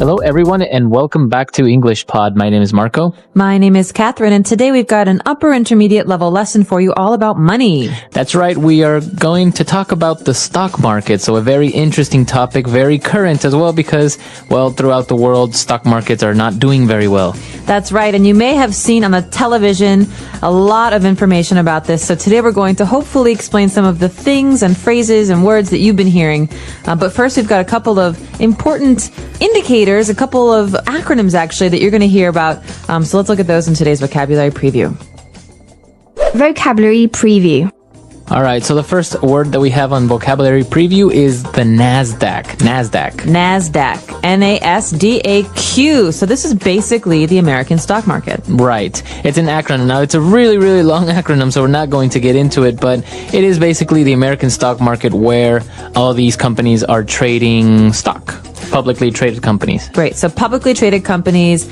Hello, everyone, and welcome back to English Pod. My name is Marco. My name is Catherine, and today we've got an upper intermediate level lesson for you all about money. That's right. We are going to talk about the stock market. So a very interesting topic, very current as well, because, well, throughout the world, stock markets are not doing very well. That's right. And you may have seen on the television a lot of information about this. So today we're going to hopefully explain some of the things and phrases and words that you've been hearing. But first, we've got a couple of important indicators, a couple of acronyms actually that you're going to hear about. So let's look at those in today's vocabulary preview. Vocabulary preview. All right, so the first word that we have on vocabulary preview is the NASDAQ. NASDAQ. NASDAQ. N-A-S-D-A-Q. So this is basically the American stock market. Right. It's an acronym. Now, it's a really, really long acronym, so we're not going to get into it, but it is basically the American stock market where all these companies are trading stock. Publicly traded companies. Great. So publicly traded companies,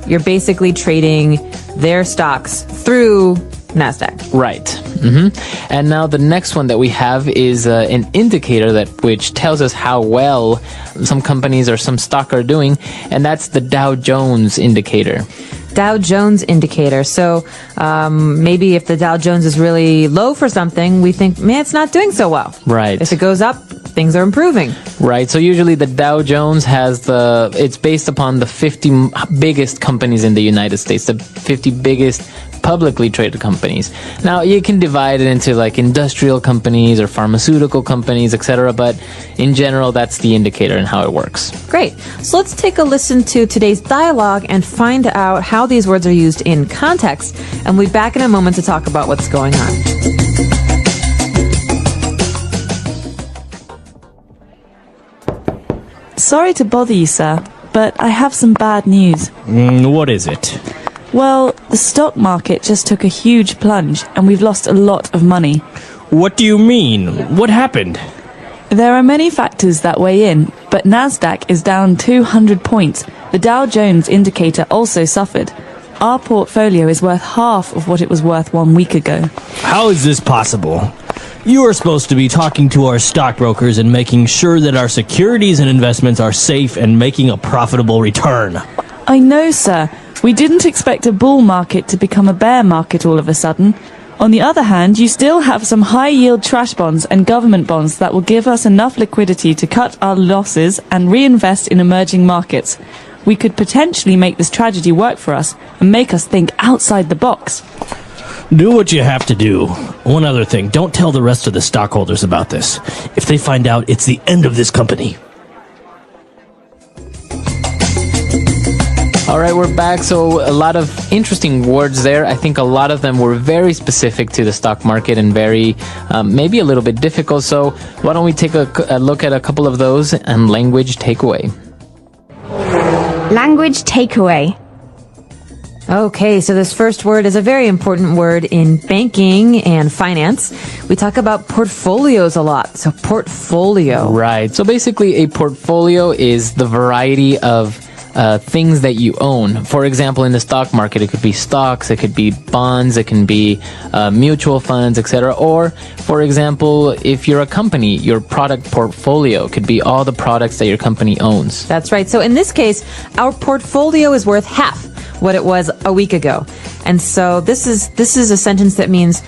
you're basically trading their stocks through NASDAQ. Right. Mm-hmm. And now the next one that we have is an indicator which tells us how well some companies or some stock are doing, and that's the Dow Jones indicator. Dow Jones indicator. So maybe if the Dow Jones is really low for something, we think, man, it's not doing so well. Right. If it goes up, things are improving. Right. So usually the Dow Jones it's based upon the 50 biggest companies in the United States, the 50 biggest publicly traded companies. Now, you can divide it into like industrial companies or pharmaceutical companies, etc., but in general, that's the indicator and how it works. Great. So let's take a listen to today's dialogue and find out how these words are used in context. And we'll be back in a moment to talk about what's going on. Sorry to bother you, sir, but I have some bad news. What is it? Well, the stock market just took a huge plunge, and we've lost a lot of money. What do you mean? What happened? There are many factors that weigh in, but NASDAQ is down 200 points. The Dow Jones indicator also suffered. Our portfolio is worth half of what it was worth 1 week ago. How is this possible? You are supposed to be talking to our stockbrokers and making sure that our securities and investments are safe and making a profitable return. I know, sir. We didn't expect a bull market to become a bear market all of a sudden. On the other hand, you still have some high-yield trash bonds and government bonds that will give us enough liquidity to cut our losses and reinvest in emerging markets. We could potentially make this tragedy work for us and make us think outside the box. Do what you have to do. One other thing, don't tell the rest of the stockholders about this. If they find out, it's the end of this company. All right, we're back. So a lot of interesting words there. I think a lot of them were very specific to the stock market and very, maybe a little bit difficult. So why don't we take a look at a couple of those and language takeaway. Language takeaway. Okay, so this first word is a very important word in banking and finance. We talk about portfolios a lot. So portfolio. Right. So basically a portfolio is the variety of things that you own. For example, in the stock market, it could be stocks, it could be bonds, it can be mutual funds, etc. Or, for example, if you're a company, your product portfolio could be all the products that your company owns. That's right. So in this case, our portfolio is worth half what it was a week ago. And so this is a sentence that means,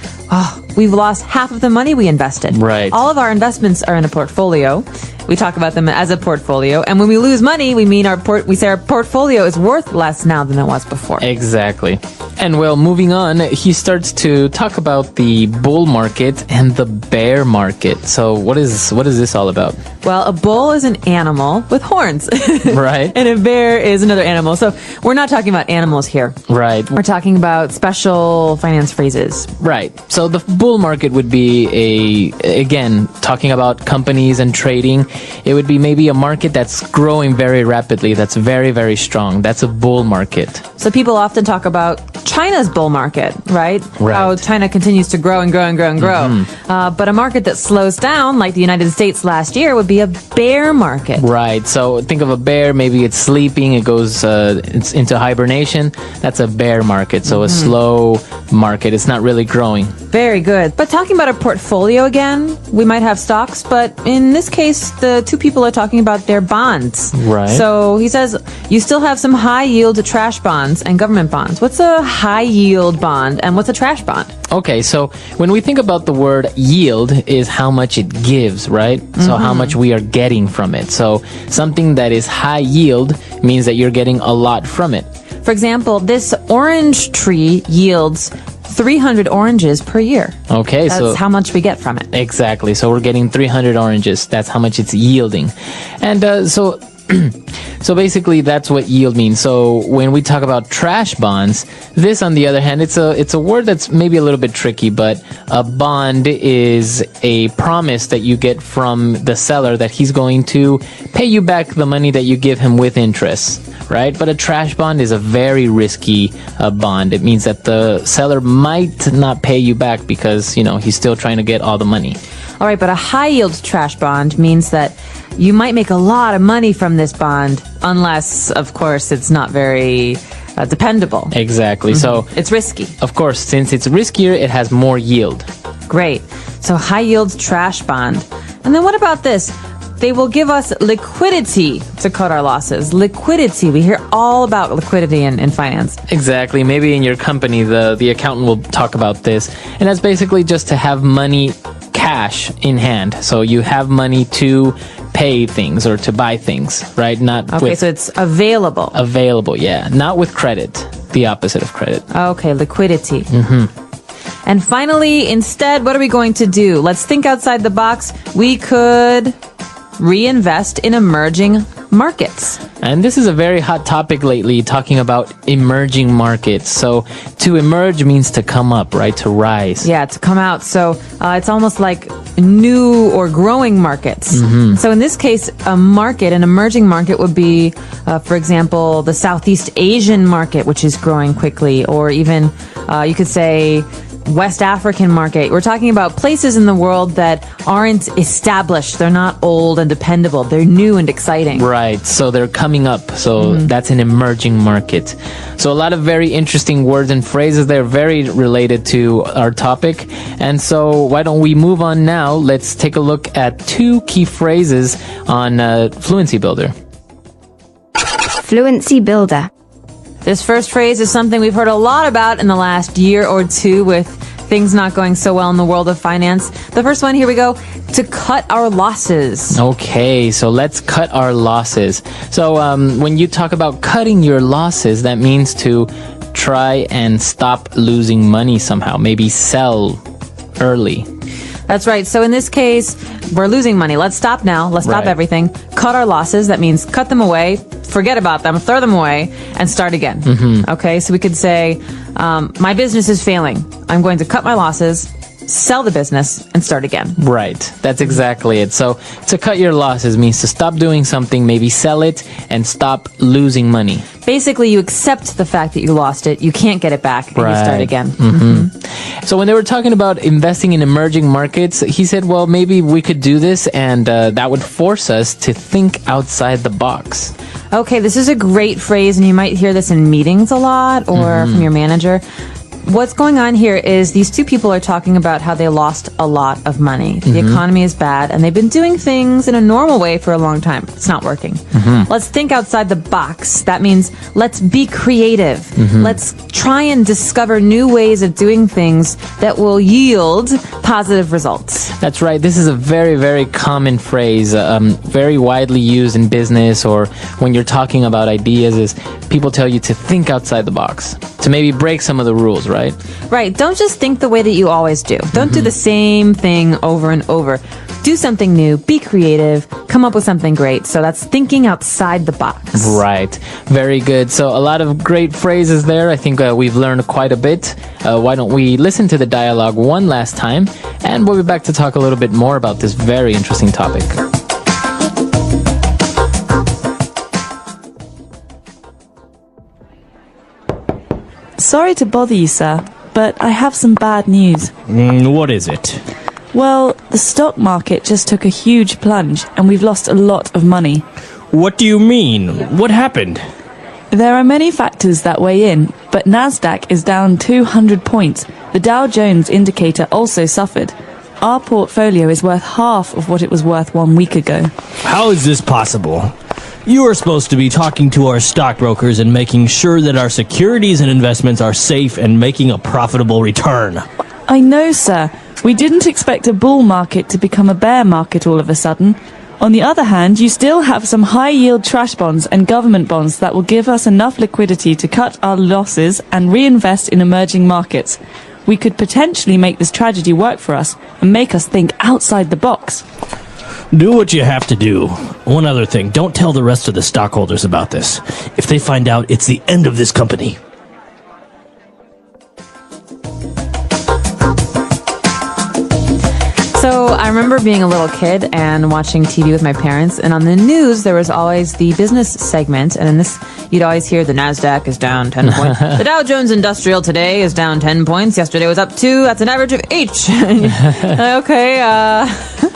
we've lost half of the money we invested. Right. All of our investments are in a portfolio. We talk about them as a portfolio. And when we lose money, we mean we say our portfolio is worth less now than it was before. Exactly. And well, moving on, he starts to talk about the bull market and the bear market. So what is this all about? Well, a bull is an animal with horns. Right. And a bear is another animal. So we're not talking about animals here. Right. We're talking about special finance phrases. Right. So the bull market would be again, talking about companies and trading. It would be maybe a market that's growing very rapidly, that's very, very strong. That's a bull market. So people often talk about China's bull market, right? Right. How China continues to grow and grow and grow and grow. Mm-hmm. But a market that slows down, like the United States last year, would be a bear market. Right. So think of a bear, maybe it's sleeping, it goes it's into hibernation. That's a bear market. So a slow market. It's not really growing. Very good. But talking about a portfolio again, we might have stocks, but in this case, the two people are talking about their bonds. Right. So he says, you still have some high-yield trash bonds and government bonds. What's a high-yield bond and what's a trash bond? Okay, so when we think about the word yield is how much it gives, right? So how much we are getting from it. So something that is high yield means that you're getting a lot from it. For example, this orange tree yields 300 oranges per year. Okay, That's how much we get from it. Exactly. So we're getting 300 oranges. That's how much it's yielding. And so so basically that's what yield means. So when we talk about trash bonds, this on the other hand, it's a word that's maybe a little bit tricky, but a bond is a promise that you get from the seller that he's going to pay you back the money that you give him with interest, right? But a trash bond is a very risky bond. It means that the seller might not pay you back because, you know, he's still trying to get all the money. All right, but a high-yield trash bond means that you might make a lot of money from this bond, unless, of course, it's not very dependable. Exactly. So It's risky. of course, since it's riskier, it has more yield. Great. So high-yield trash bond. And then what about this? They will give us liquidity to cut our losses. Liquidity. We hear all about liquidity in finance. Exactly. Maybe in your company, the accountant will talk about this. And that's basically just to have money, cash in hand. So you have money to pay things or to buy things, right? Not Okay, with so it's available. available, yeah. Not with credit. The opposite of credit. Okay, liquidity. And finally, instead, what are we going to do? Let's think outside the box. We could reinvest in emerging markets. And this is a very hot topic lately, talking about emerging markets. So to emerge means to come up, right? To rise. Yeah, to come out. So it's almost like new or growing markets. So in this case, a market, an emerging market would be, for example, the Southeast Asian market, which is growing quickly, or even you could say West African market. We're talking about places in the world that aren't established. They're not old and dependable. They're new and exciting. Right, so they're coming up. So that's an emerging market. So a lot of very interesting words and phrases. They're very related to our topic. And so why don't we move on now? Let's take a look at two key phrases on Fluency Builder. Fluency Builder. This first phrase is something we've heard a lot about in the last year or two with things not going so well in the world of finance. The first one, here we go, to cut our losses. Okay, so let's cut our losses. So when you talk about cutting your losses, that means to try and stop losing money somehow. Maybe sell early. That's right. So in this case, we're losing money. Let's stop now. Let's stop Right. everything. Cut our losses. That means cut them away, forget about them, throw them away, and start again. Okay, so we could say, my business is failing. I'm going to cut my losses, sell the business, and start again. Right, that's exactly it. So to cut your losses means to stop doing something, maybe sell it, and stop losing money. Basically, you accept the fact that you lost it. You can't get it back, and you start Right. again. So when they were talking about investing in emerging markets, he said, well, maybe we could do this, and that would force us to think outside the box. Okay, this is a great phrase, and you might hear this in meetings a lot or from your manager. What's going on here is these two people are talking about how they lost a lot of money. The economy is bad, and they've been doing things in a normal way for a long time. It's not working. Let's think outside the box. That means let's be creative. Let's try and discover new ways of doing things that will yield positive results. That's right. This is a very, very common phrase, very widely used in business or when you're talking about ideas, is people tell you to think outside the box, to maybe break some of the rules, right? Right. Don't just think the way that you always do. Don't do the same thing over and over. Do something new, be creative, come up with something great. So that's thinking outside the box. Right. Very good. So a lot of great phrases there. I think we've learned quite a bit. Why don't we listen to the dialogue one last time, and we'll be back to talk a little bit more about this very interesting topic. Sorry to bother you, sir, but I have some bad news. What is it? Well, the stock market just took a huge plunge and we've lost a lot of money. What do you mean? What happened? There are many factors that weigh in, but Nasdaq is down 200 points The Dow Jones indicator also suffered. Our portfolio is worth half of what it was worth 1 week ago. How is this possible? You are supposed to be talking to our stockbrokers and making sure that our securities and investments are safe and making a profitable return. I know, sir. We didn't expect a bull market to become a bear market all of a sudden. On the other hand, you still have some high-yield trash bonds and government bonds that will give us enough liquidity to cut our losses and reinvest in emerging markets. We could potentially make this tragedy work for us and make us think outside the box. Do what you have to do. One other thing, don't tell the rest of the stockholders about this. If they find out, it's the end of this company. So I remember being a little kid and watching TV with my parents, and on the news there was always the business segment, and in this you'd always hear the NASDAQ is down 10 points. The Dow Jones Industrial today is down 10 points. Yesterday was up 2. That's an average of H. Okay.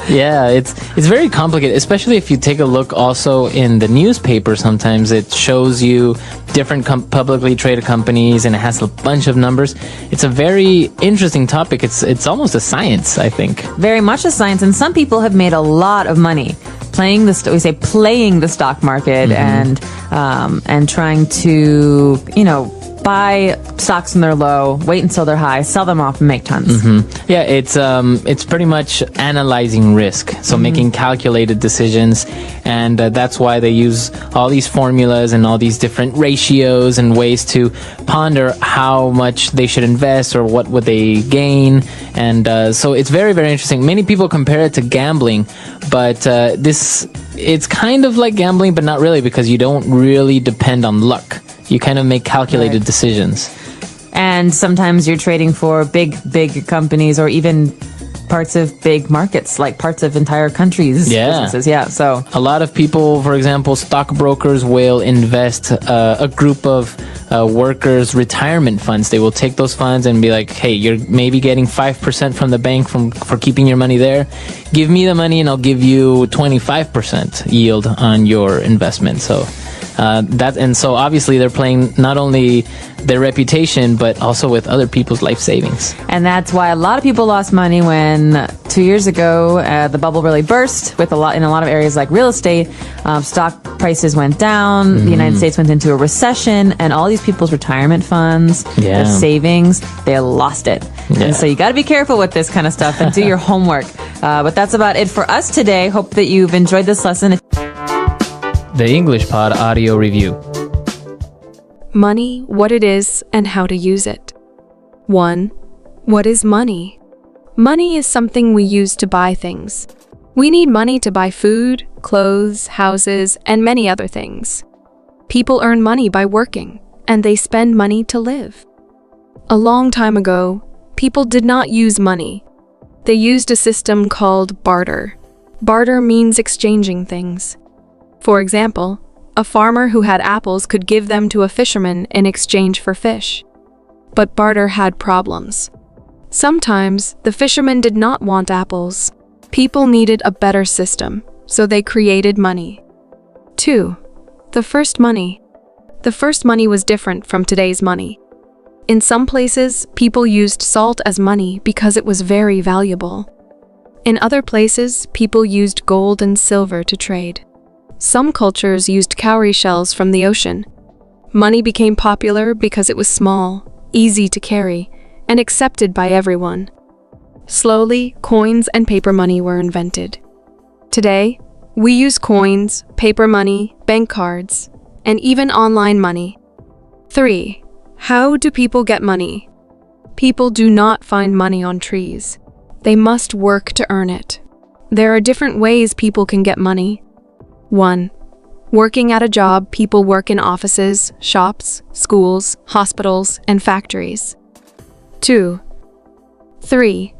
Yeah, it's very complicated, especially if you take a look also in the newspaper. Sometimes it shows you different publicly traded companies, and it has a bunch of numbers. It's a very interesting topic. It's almost a science, I think. Very much a science, and some people have made a lot of money playing the stock market and trying to buy stocks when they're low, wait until they're high, sell them off, and make tons. Yeah, it's pretty much analyzing risk, so making calculated decisions, and that's why they use all these formulas and all these different ratios and ways to ponder how much they should invest or what would they gain, and so it's very, very interesting. Many people compare it to gambling, but it's kind of like gambling, but not really, because you don't really depend on luck. You kind of make calculated decisions. And sometimes you're trading for big companies, or even parts of big markets, like parts of entire countries' businesses. Yeah, so a lot of people, for example, stockbrokers will invest a group of workers' retirement funds. They will take those funds and be like, hey, you're maybe getting 5% from the bank for keeping your money there. Give me the money and I'll give you 25% yield on your investment. So so obviously they're playing not only their reputation, but also with other people's life savings. And that's why a lot of people lost money when 2 years ago the bubble really burst in a lot of areas like real estate. Stock prices went down. The United States went into a recession, and all these people's retirement funds, their savings, they lost it. Yeah. And so you got to be careful with this kind of stuff and do your homework. But that's about it for us today. Hope that you've enjoyed this lesson. The English Pod Audio Review. Money, what it is, and how to use it. 1. What is money? Money is something we use to buy things. We need money to buy food, clothes, houses, and many other things. People earn money by working, and they spend money to live. A long time ago, people did not use money. They used a system called barter. Barter means exchanging things. For example, a farmer who had apples could give them to a fisherman in exchange for fish. But barter had problems. Sometimes, the fisherman did not want apples. People needed a better system, so they created money. 2. The first money. The first money was different from today's money. In some places, people used salt as money because it was very valuable. In other places, people used gold and silver to trade. Some cultures used cowrie shells from the ocean. Money became popular because it was small, easy to carry, and accepted by everyone. Slowly, coins and paper money were invented. Today, we use coins, paper money, bank cards, and even online money. 3. How do people get money? People do not find money on trees. They must work to earn it. There are different ways people can get money. 1. Working at a job. People work in offices, shops, schools, hospitals, and factories. 2. 3.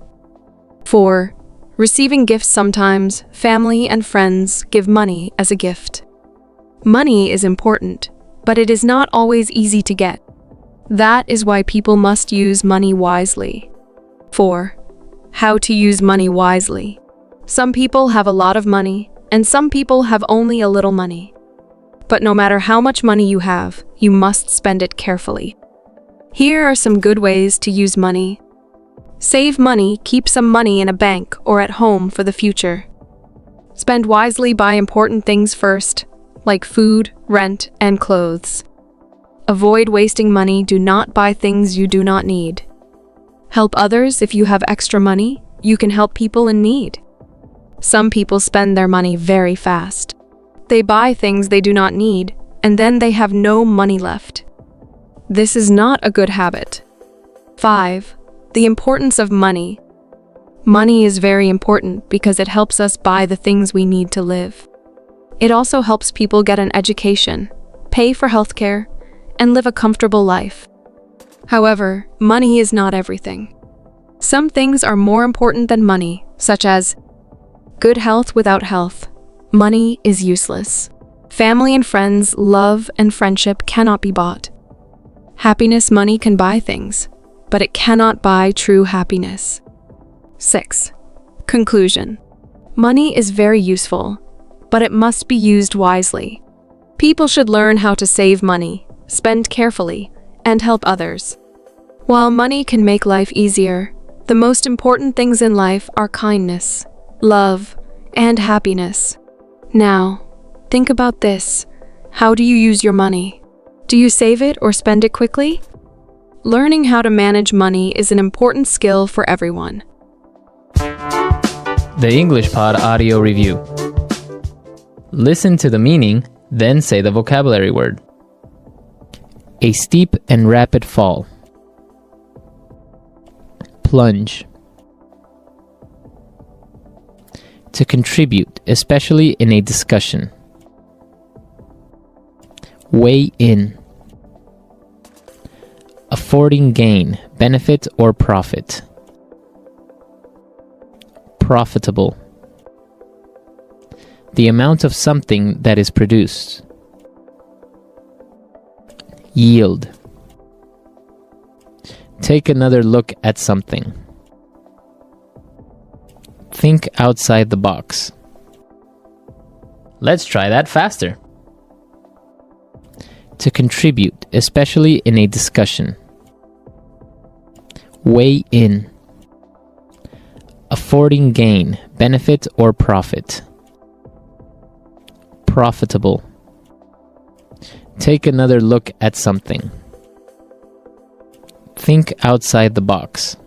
4. Receiving gifts. Sometimes, family and friends give money as a gift. Money is important, but it is not always easy to get. That is why people must use money wisely. 4. How to use money wisely. Some people have a lot of money, and some people have only a little money. But no matter how much money you have, you must spend it carefully. Here are some good ways to use money. Save money, keep some money in a bank or at home for the future. Spend wisely, buy important things first, like food, rent, and clothes. Avoid wasting money, do not buy things you do not need. Help others, if you have extra money, you can help people in need. Some people spend their money very fast. They buy things they do not need, and then they have no money left. This is not a good habit. 5. The importance of money. Money is very important because it helps us buy the things we need to live. It also helps people get an education, pay for healthcare, and live a comfortable life. However, money is not everything. Some things are more important than money, such as good health. Without health, money is useless. Family and friends, love and friendship cannot be bought. Happiness, money can buy things, but it cannot buy true happiness. 6. Conclusion. Money is very useful, but it must be used wisely. People should learn how to save money, spend carefully, and help others. While money can make life easier, the most important things in life are kindness, love, and happiness. Now, think about this. How do you use your money? Do you save it or spend it quickly? Learning how to manage money is an important skill for everyone. The English Pod Audio Review. Listen to the meaning, then say the vocabulary word. A steep and rapid fall. Plunge. To contribute, especially in a discussion. Weigh in. Affording gain, benefit, or profit. Profitable. The amount of something that is produced. Yield. Take another look at something. Think outside the box. Let's try that faster. To contribute, especially in a discussion. Weigh in. Affording gain, benefit, or profit. Profitable. Take another look at something. Think outside the box.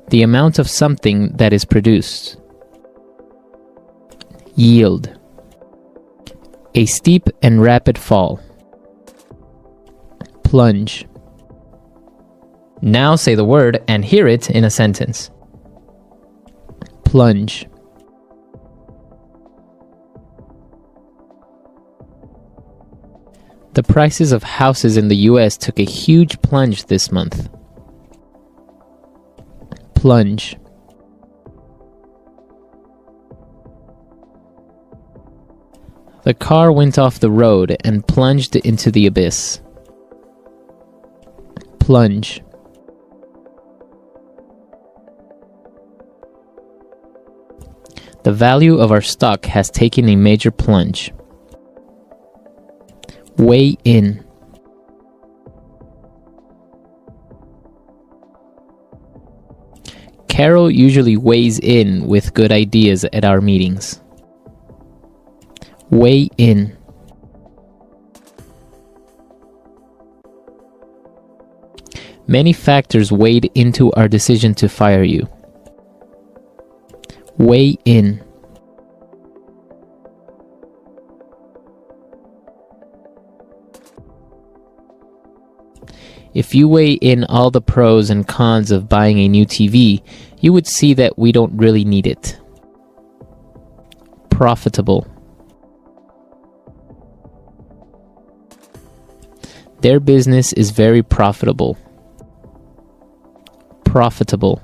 The amount of something that is produced. Yield. A steep and rapid fall. Plunge. Now say the word and hear it in a sentence. Plunge. The prices of houses in the US took a huge plunge this month. Plunge. The car went off the road and plunged into the abyss. Plunge. The value of our stock has taken a major plunge. Weigh in. Carol usually weighs in with good ideas at our meetings. Weigh in. Many factors weighed into our decision to fire you. Weigh in. If you weigh in all the pros and cons of buying a new TV, you would see that we don't really need it. Profitable. Their business is very profitable. Profitable.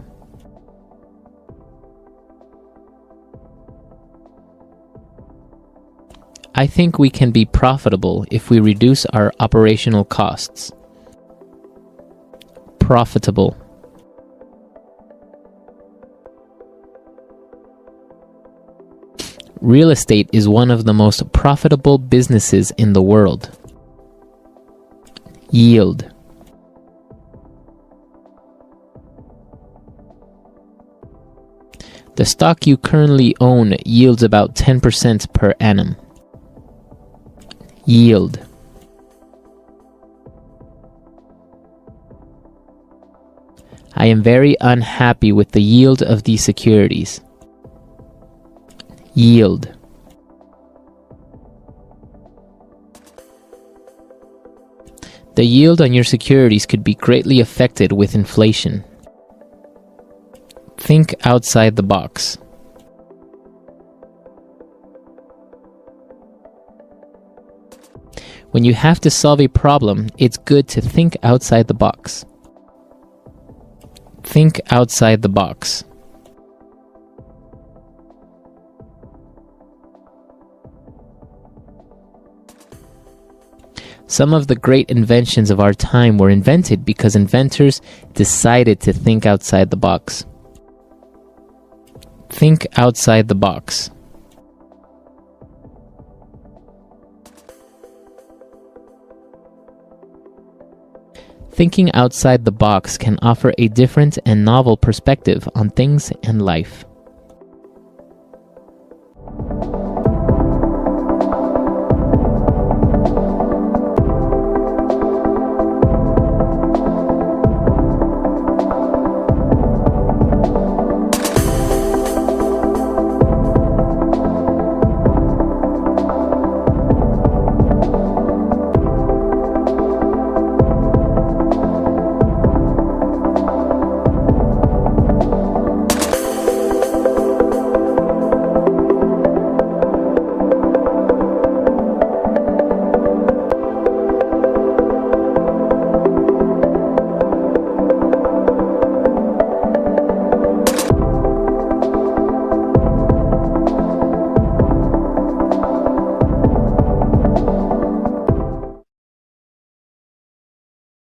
I think we can be profitable if we reduce our operational costs. Profitable. Real estate is one of the most profitable businesses in the world. Yield. The stock you currently own yields about 10% per annum. Yield. I am very unhappy with the yield of these securities. Yield. The yield on your securities could be greatly affected with inflation. Think outside the box. When you have to solve a problem, it's good to think outside the box. Think outside the box. Some of the great inventions of our time were invented because inventors decided to think outside the box. Think outside the box. Thinking outside the box can offer a different and novel perspective on things and life.